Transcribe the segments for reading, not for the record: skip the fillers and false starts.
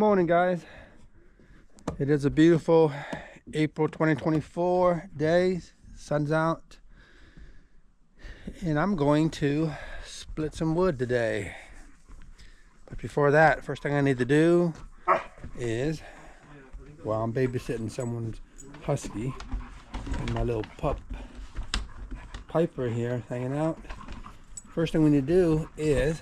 morning, guys. It is a beautiful April 2024 day. Sun's out, and I'm going to split some wood today. But before that, first thing I need to do is, while I'm babysitting someone's husky and my little pup Piper here hanging out, first thing we need to do is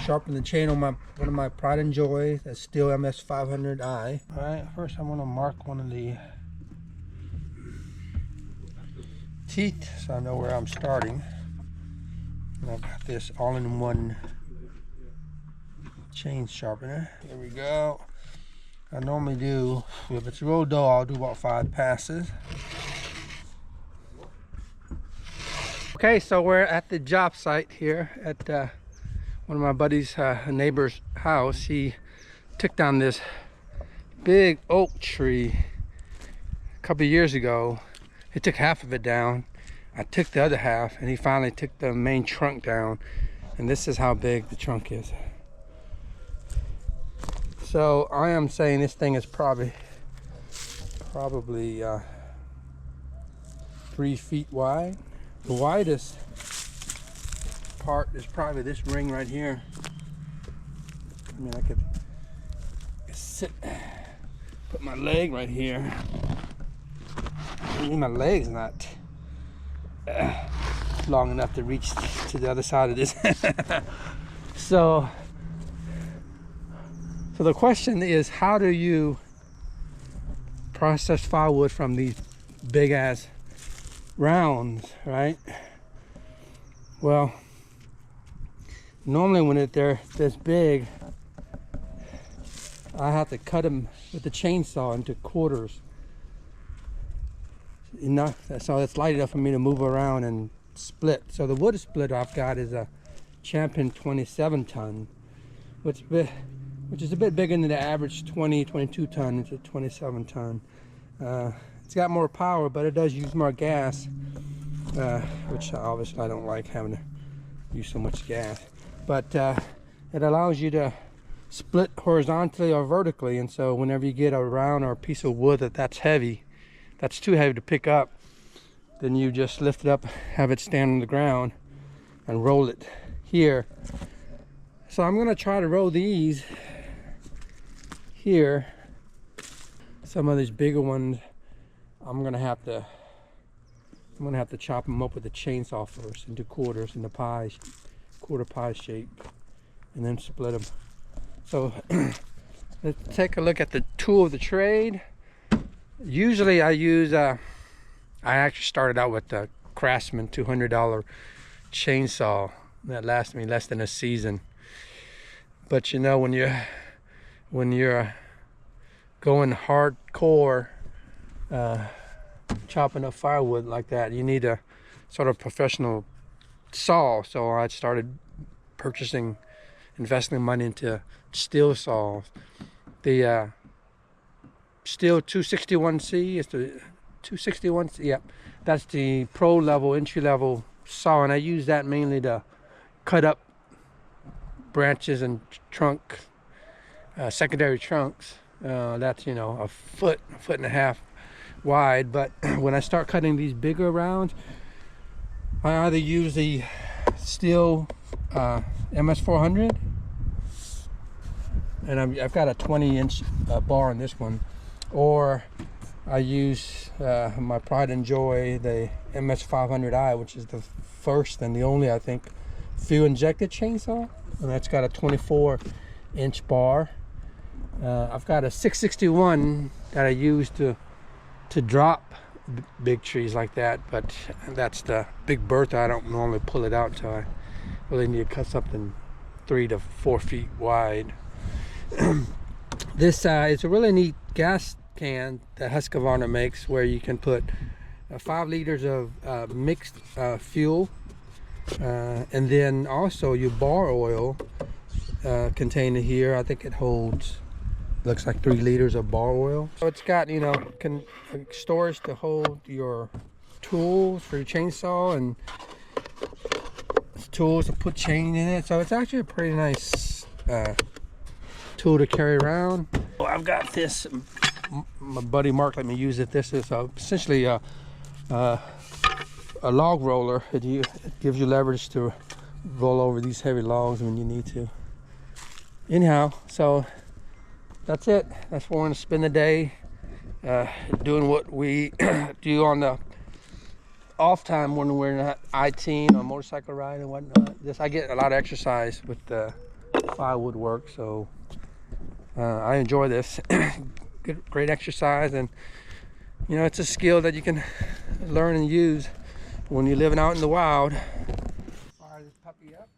sharpen the chain on one of my Pride and Joy, that's still MS500i. All right, first I'm going to mark one of the teeth so I know where I'm starting. And I've got this all-in-one chain sharpener. Here we go. I normally do, if it's real dull, I'll do about 5 passes. Okay, so we're at the job site here at one of my buddy's neighbor's house. He took down this big oak tree a couple of years ago. He took half of it down. I took the other half, and he finally took the main trunk down. And this is how big the trunk is. So I am saying this thing is probably 3 feet wide. The widest part is probably this ring right here. I mean, I could sit, put my leg right here. I mean, my leg's not long enough to reach to the other side of this. So the question is, how do you process firewood from these big ass rounds, right? Well, normally when they're this big, I have to cut them with the chainsaw into quarters. Enough, so it's light enough for me to move around and split. So the wood splitter I've got is a Champion 27 ton, which is a bit bigger than the average 22 ton. It's a 27 ton. It's got more power, but it does use more gas, which obviously I don't like having to use so much gas. But it allows you to split horizontally or vertically, and so whenever you get a round or a piece of wood that's heavy, that's too heavy to pick up, then you just lift it up, have it stand on the ground, and roll it here. So I'm gonna try to roll these here. Some of these bigger ones, I'm gonna have to chop them up with a chainsaw first into quarters, into pies, quarter pie shape, and then split them. So let's take a look at the tool of the trade. Usually I use I actually started out with the Craftsman $200 chainsaw that lasted me less than a season. But you know, when you're going hardcore chopping up firewood like that, you need a sort of professional saw. So I started investing money into steel saws. The Steel 261C is the 261C. Yep, that's the pro level, entry level saw, and I use that mainly to cut up branches and secondary trunks. That's, you know, a foot and a half wide. But when I start cutting these bigger rounds, I either use the steel MS400, and I've got a 20-inch bar on this one, or I use my Pride and Joy, the MS500i, which is the first and the only, I think, fuel injected chainsaw, and that's got a 24-inch bar. I've got a 661 that I use to drop big trees like that, but that's the Big Bertha. I don't normally pull it out until I really need to cut something 3 to 4 feet wide. This is a really neat gas can that Husqvarna makes, where you can put 5 liters of mixed fuel, and then also your bar oil container here. I think it holds, looks like 3 liters of bar oil. So it's got, you know, storage to hold your tools for your chainsaw, and tools to put chain in it. So it's actually a pretty nice tool to carry around. So I've got this. My buddy Mark let me use it. This is essentially a log roller. It gives you leverage to roll over these heavy logs when you need to. Anyhow, so that's it. That's where we're gonna spend the day, doing what we do on the off time when we're not I-10 or motorcycle ride and whatnot. I get a lot of exercise with the firewood work, so I enjoy this. Great exercise, and you know, it's a skill that you can learn and use when you're living out in the wild. Fire this puppy up.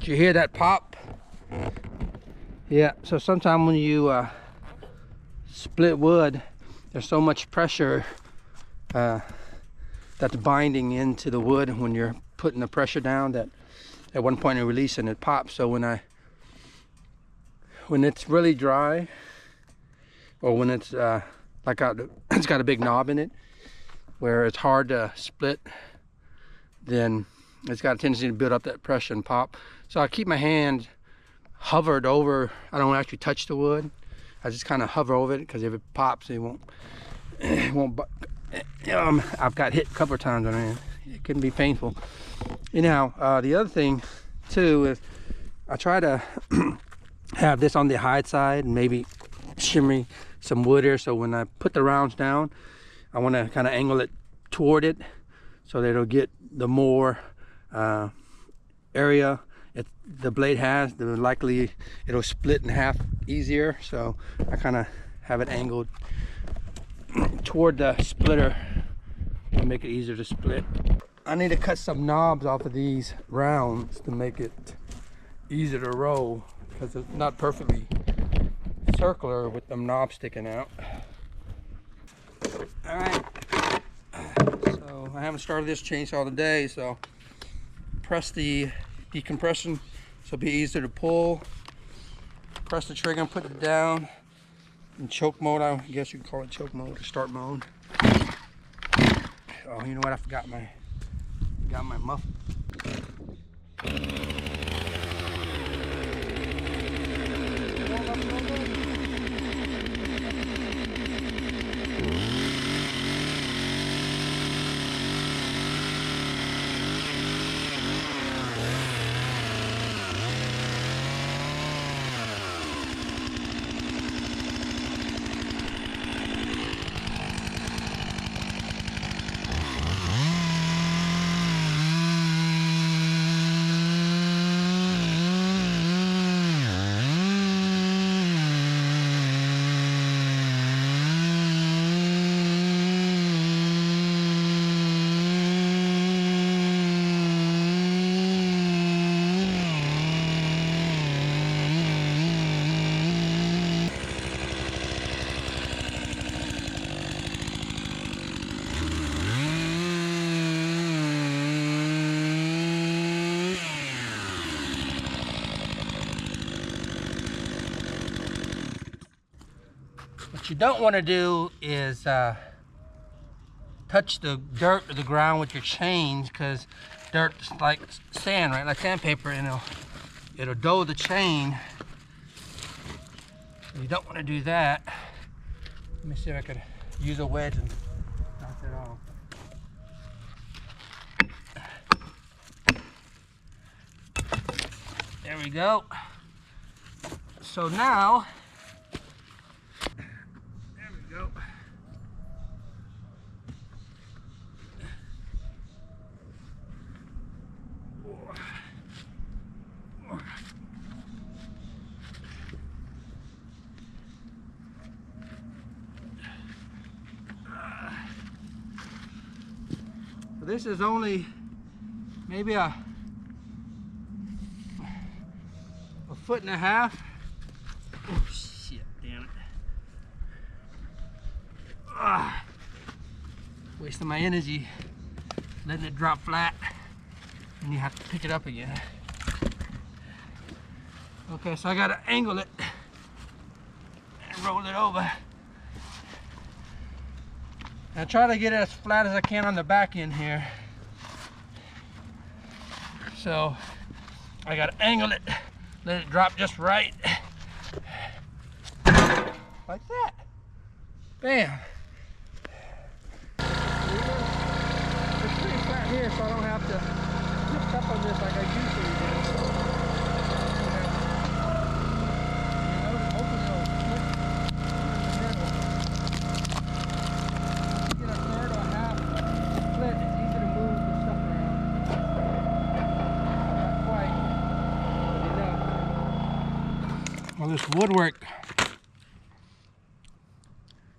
Did you hear that pop? Yeah, so sometimes when you split wood, there's so much pressure that's binding into the wood when you're putting the pressure down that at one point you release and it pops. So when it's really dry, or when it's it's got a big knob in it where it's hard to split, then it's got a tendency to build up that pressure and pop. So I keep my hand hovered over. I don't actually touch the wood. I just kind of hover over it, because if it pops, it won't. I've got hit a couple of times on it. It can be painful. Anyhow, the other thing too is I try to have this on the hide side and maybe shimmy some wood here. So when I put the rounds down, I want to kind of angle it toward it so that it'll get the more area the blade has, the likely it'll split in half easier. So I kind of have it angled toward the splitter to make it easier to split. I need to cut some knobs off of these rounds to make it easier to roll, because it's not perfectly circular with them knobs sticking out. All right, so I haven't started this chainsaw today, so press the decompression so it'll be easier to pull. Press the trigger and put it down in choke mode. I guess you can call it choke mode or start mode. Oh, you know what? I forgot my muffler. What you don't want to do is touch the dirt or the ground with your chains, because dirt's like sand, right? Like sandpaper, and it'll dull the chain. You don't want to do that. Let me see if I could use a wedge and knock it off. There we go. So now, there we go. So this is only maybe a 1.5 feet. Oh shit, damn it. Wasting my energy letting it drop flat, and you have to pick it up again. Okay, so I gotta angle it and roll it over. I try to get it as flat as I can on the back end here. So I gotta angle it, let it drop just right. Like that. Bam. It's pretty flat here, so I don't have to lift up on this like I usually do. Get a third or a half split, it's easy to move the stuff around. Not quite, but enough. Well, this woodwork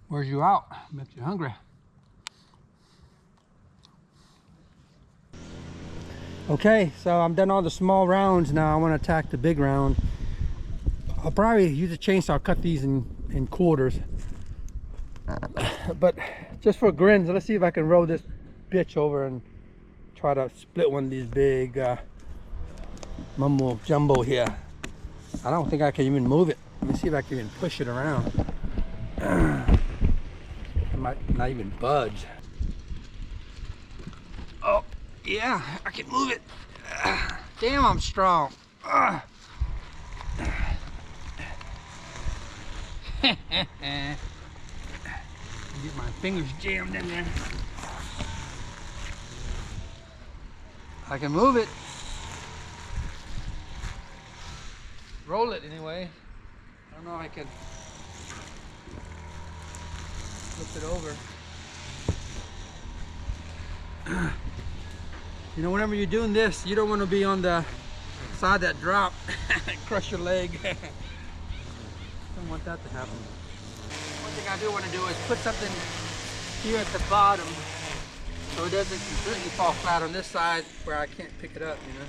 wears you out, makes you hungry. Okay, so I'm done all the small rounds now. I want to attack the big round. I'll probably use a chainsaw, cut these in quarters. But just for grins, let's see if I can roll this bitch over and try to split one of these big mumbo jumbo here. I don't think I can even move it. Let me see if I can even push it around. It might not even budge. Oh, yeah, I can move it. Damn, I'm strong. Get my fingers jammed in there. I can move it. Roll it anyway. I don't know if I can flip it over. You know, whenever you're doing this, you don't want to be on the side that drop and crush your leg. Don't want that to happen. One thing I do want to do is put something here at the bottom so it doesn't completely fall flat on this side where I can't pick it up, you know,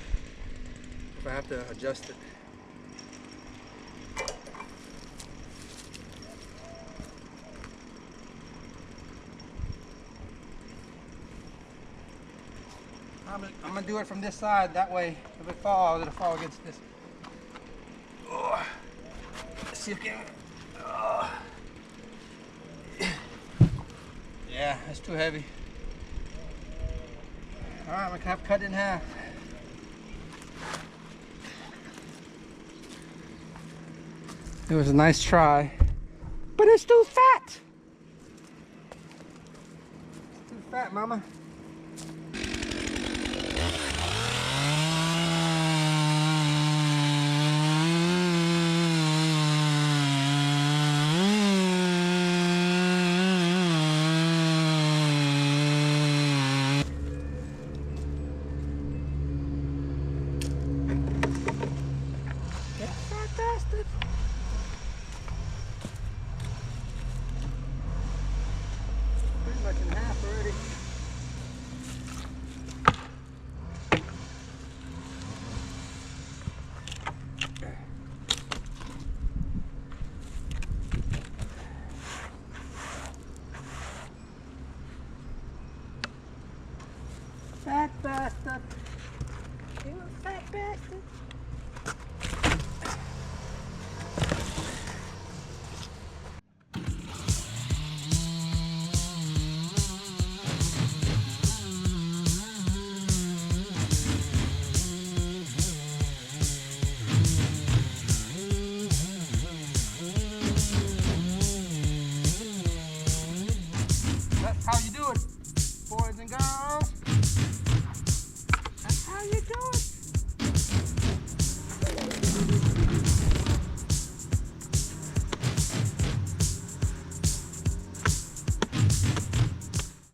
if I have to adjust it. I'm gonna do it from this side, that way if it falls, it'll fall against this. Oh. Let's see if I can. Oh. Yeah, that's too heavy. Alright, I'm gonna have to cut it in half. It was a nice try, but it's too fat. It's too fat, mama.